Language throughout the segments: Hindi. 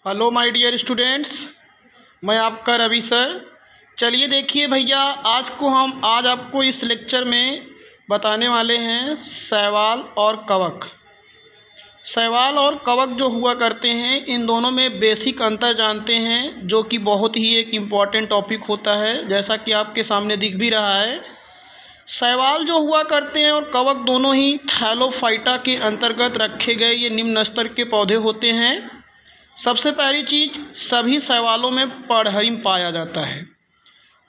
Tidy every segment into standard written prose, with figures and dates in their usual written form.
हेलो माय डियर स्टूडेंट्स, मैं आपका रवि सर। चलिए देखिए भैया, आज आपको इस लेक्चर में बताने वाले हैं शैवाल और कवक। शैवाल और कवक जो हुआ करते हैं, इन दोनों में बेसिक अंतर जानते हैं, जो कि बहुत ही एक इम्पॉर्टेंट टॉपिक होता है, जैसा कि आपके सामने दिख भी रहा है। शैवाल जो हुआ करते हैं और कवक दोनों ही थैलोफाइटा के अंतर्गत रखे गए ये निम्न स्तर के पौधे होते हैं। सबसे पहली चीज़, सभी शैवालों में पर्णहरिम पाया जाता है।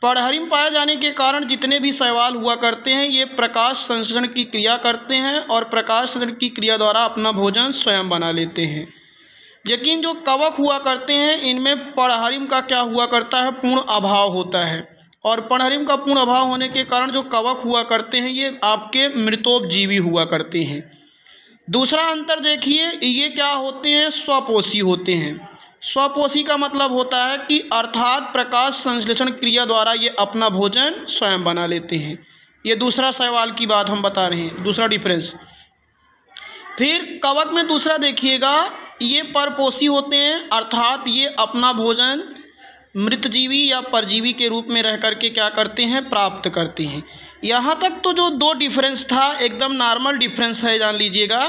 पर्णहरिम पाए जाने के कारण जितने भी शैवाल हुआ करते हैं ये प्रकाश संश्लेषण की क्रिया करते हैं और प्रकाश संश्लेषण की क्रिया द्वारा अपना भोजन स्वयं बना लेते हैं। लेकिन जो कवक हुआ करते हैं, इनमें पर्णहरिम का क्या हुआ करता है, पूर्ण अभाव होता है। और पर्णहरिम का पूर्ण अभाव होने के कारण जो कवक हुआ करते हैं ये आपके मृतोपजीवी हुआ करते हैं। दूसरा अंतर देखिए, ये क्या होते हैं, स्वपोषी होते हैं। स्वपोषी का मतलब होता है कि अर्थात प्रकाश संश्लेषण क्रिया द्वारा ये अपना भोजन स्वयं बना लेते हैं। ये दूसरा शैवाल की बात हम बता रहे हैं, दूसरा डिफरेंस। फिर कवक में दूसरा देखिएगा, ये परपोषी होते हैं, अर्थात ये अपना भोजन मृतजीवी या परजीवी के रूप में रह करके क्या करते हैं, प्राप्त करते हैं। यहाँ तक तो जो दो डिफरेंस था एकदम नॉर्मल डिफरेंस है, जान लीजिएगा।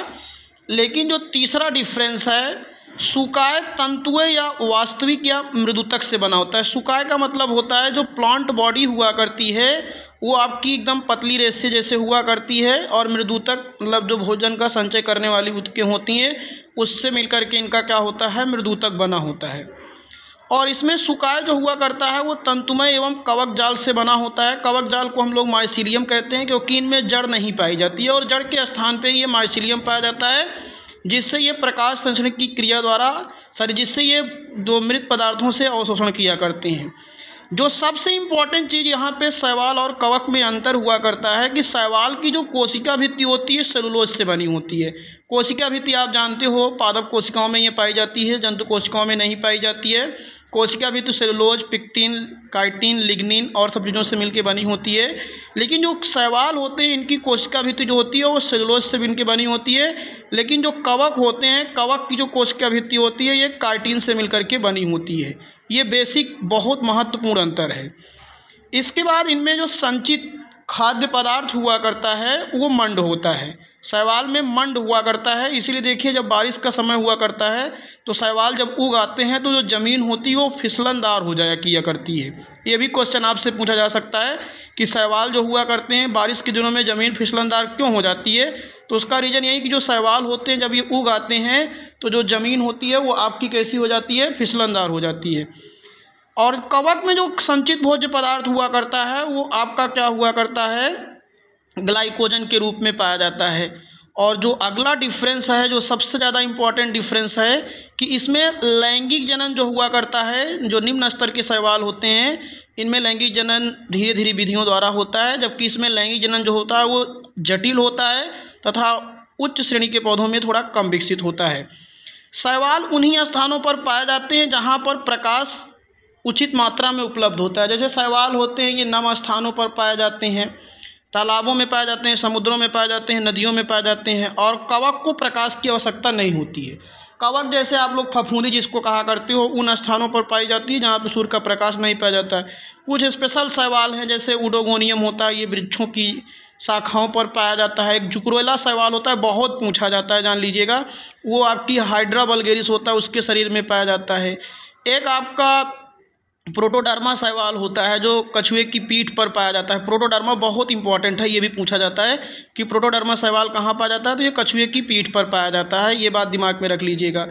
लेकिन जो तीसरा डिफरेंस है, सुकाय तंतुएं या वास्तविक या मृदुतक से बना होता है। सुकाय का मतलब होता है जो प्लांट बॉडी हुआ करती है वो आपकी एकदम पतली रेशे जैसे हुआ करती है, और मृदुतक मतलब जो भोजन का संचय करने वाली ऊतकें होती हैं उससे मिलकर के इनका क्या होता है, मृदुतक बना होता है। और इसमें सुकाय जो हुआ करता है वो तंतुमय एवं कवक जाल से बना होता है। कवक जाल को हम लोग माइसीलियम कहते हैं, क्योंकि इनमें जड़ नहीं पाई जाती है और जड़ के स्थान पे ये माइसीलियम पाया जाता है, जिससे ये प्रकाश संश्लेषण की क्रिया द्वारा जिससे ये दो मृत पदार्थों से अवशोषण किया करते हैं। जो सबसे इम्पॉर्टेंट चीज़ यहाँ पे शैवाल और कवक में अंतर हुआ करता है कि शैवाल की जो कोशिका भित्ति होती है सेलुलोज से बनी होती है। कोशिका भित्ति आप जानते हो, पादप कोशिकाओं में ये पाई जाती है, जंतु कोशिकाओं में नहीं पाई जाती है। कोशिका भित्ति सेलुलोज, पिक्टिन, काइटिन, लिग्निन और सब चीज़ों से मिलकर बनी होती है। लेकिन जो शैवाल होते हैं इनकी कोशिका भित्ति जो होती है वो सेलुलोज से मिलकर बनी होती है। लेकिन जो कवक होते हैं, कवक की जो कोशिका भित्ति होती है ये काइटिन से मिलकर के बनी होती है। ये बेसिक बहुत महत्वपूर्ण अंतर है। इसके बाद इनमें जो संचित खाद्य पदार्थ हुआ करता है वो मंड होता है। शैवाल में मंड हुआ करता है, इसीलिए देखिए जब बारिश का समय हुआ करता है तो शैवाल जब उग आते हैं तो जो ज़मीन होती है वो फिसलनदार हो जाया किया करती है। ये भी क्वेश्चन आपसे पूछा जा सकता है कि शैवाल जो हुआ करते हैं बारिश के दिनों में ज़मीन फिसलनदार क्यों हो जाती है। तो उसका रीज़न यही कि जो शैवाल होते हैं जब ये उग आते हैं तो जो ज़मीन होती है वो आपकी कैसी हो जाती है, फिसलनदार हो जाती है। और कवक में जो संचित भोज्य पदार्थ हुआ करता है वो आपका क्या हुआ करता है, ग्लाइकोजन के रूप में पाया जाता है। और जो अगला डिफरेंस है, जो सबसे ज़्यादा इम्पॉर्टेंट डिफरेंस है कि इसमें लैंगिक जनन जो हुआ करता है, जो निम्न स्तर के शैवाल होते हैं इनमें लैंगिक जनन धीरे धीरे विधियों द्वारा होता है, जबकि इसमें लैंगिक जनन जो होता है वो जटिल होता है तथा उच्च श्रेणी के पौधों में थोड़ा कम विकसित होता है। शैवाल उन्हीं स्थानों पर पाए जाते हैं जहाँ पर प्रकाश उचित मात्रा में उपलब्ध होता है। जैसे शैवाल होते हैं ये नम स्थानों पर पाए जाते हैं, तालाबों में पाए जाते हैं, समुद्रों में पाए जाते हैं, नदियों में पाए जाते हैं। और कवक को प्रकाश की आवश्यकता नहीं होती है। कवक जैसे आप लोग फफूंदी जिसको कहा करते हो उन स्थानों पर पाई जाती है जहाँ पर सूर्य का प्रकाश नहीं पाया जाता है। कुछ स्पेशल शैवाल हैं जैसे उडोगोनियम होता है, ये वृक्षों की शाखाओं पर पाया जाता है। एक जुक्रोला शैवाल होता है, बहुत पूछा जाता है, जान लीजिएगा, वो आपकी हाइड्रा वल्गेरिस होता है, उसके शरीर में पाया जाता है। एक आपका प्रोटोडर्मा शैवाल होता है जो कछुए की पीठ पर पाया जाता है। प्रोटोडर्मा बहुत इंपॉर्टेंट है, ये भी पूछा जाता है कि प्रोटोडर्मा शैवाल कहाँ पाया जाता है, तो ये कछुए की पीठ पर पाया जाता है। ये बात दिमाग में रख लीजिएगा।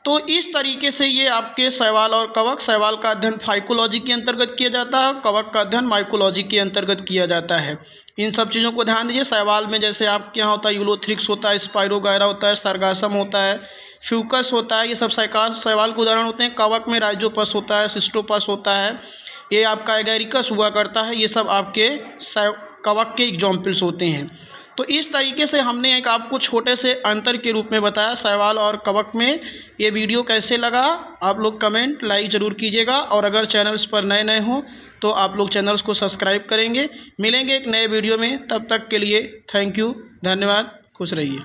तो इस तरीके से ये आपके शैवाल और कवक, शैवाल का अध्ययन फाइकोलॉजी के अंतर्गत किया जाता है, कवक का अध्ययन माइकोलॉजी के अंतर्गत किया जाता है। इन सब चीज़ों को ध्यान दीजिए। शैवाल में जैसे आपके यहाँ होता है यूलोथ्रिक्स होता है, स्पाइरोगायरा होता है, सर्गासम होता है, फ्यूकस होता है, ये सब शैवाल के उदाहरण होते हैं। कवक में राइजोपस होता है, सिस्टोपस होता है, ये आपका एगैरिकस हुआ करता है। ये सब आपके कवक के एग्जाम्पल्स होते हैं। तो इस तरीके से हमने एक आपको छोटे से अंतर के रूप में बताया शैवाल और कवक में। ये वीडियो कैसे लगा आप लोग कमेंट लाइक ज़रूर कीजिएगा, और अगर चैनल्स पर नए हों तो आप लोग चैनल्स को सब्सक्राइब करेंगे। मिलेंगे एक नए वीडियो में, तब तक के लिए थैंक यू, धन्यवाद, खुश रहिए।